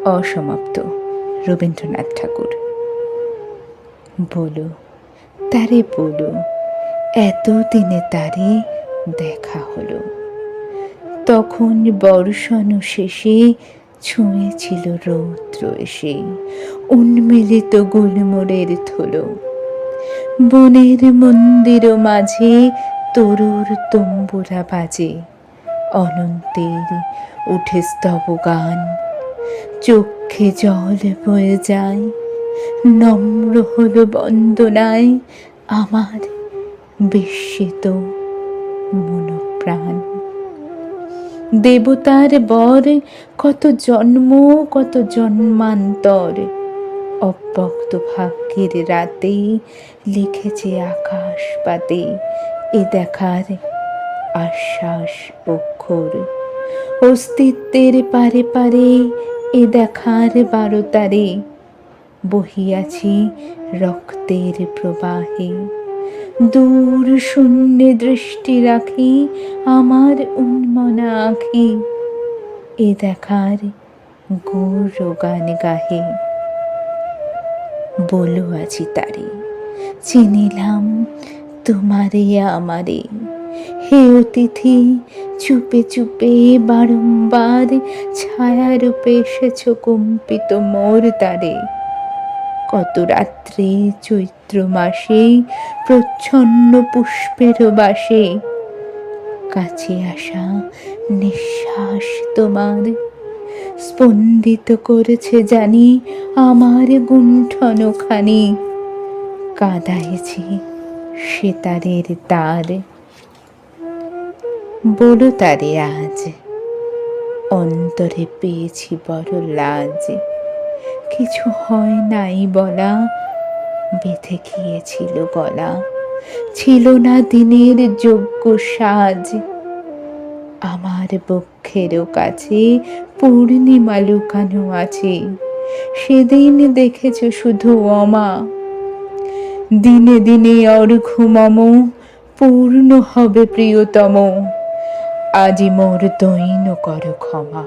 অসমাপ্ত রবীন্দ্রনাথ ঠাকুর। বলো তারে বলো, এতদিনে তারে দেখা হলো। তখন বর্ষণ শেষে ছুঁয়েছিল রৌদ্র এসে উন্মিলিত গুলমোড়ের থলো। বনের মন্দির মাঝে তরুর তম্বুরা বাজে, অনন্তের উঠে স্তব গান। চক্ষে জল বয়ে যায়, নম্র হলো বন্দনায় আমার বিস্মিত মনপ্রাণ। দেবতার বর কত জন্ম কত জন্মান্তর, অব্যক্ত ভাগ্যের রাতে লিখেছে আকাশ পাতে এ দেখার আশ্বাস অক্ষর। অস্তিত্বের পারে পারে এ দেখার বারতারে বহিয়াছি রক্তের প্রবাহে। দূর শূন্যে দৃষ্টি রাখি আমার উন্মনা আঁখি এ দেখার গৌর গান গাহে। বলো আজি তারে, চিনিলাম তোমারে আমারে। হে অতিথি, চুপে চুপে বারংবার ছায়ারূপে এসেছ কম্পিত মোর দ্বারে। কত রাত্রে চৈত্র মাসে প্রচ্ছন্ন পুষ্পের বাসে কাছে আসা নিঃশ্বাস তোমার স্পন্দিত করেছে জানি আমার গুণ্ঠনখানি। কাঁদাইছি সেতারের তার। বলো তারে আজ, অন্তরে পেয়েছি বড় লাজ। কিছু হয় নাই বলা, বেঁধে গিয়েছিল গলা। ছিল না দিনের যোগ্য সাজ। আমার বক্ষেরও কাছে পূর্ণিমা লুকানো আছে। সেদিন দেখেছ শুধু অমা, দিনে দিনে অর্ঘ্য মম পূর্ণ হবে প্রিয়তম। আজি মোর দৈন কর ক্ষমা।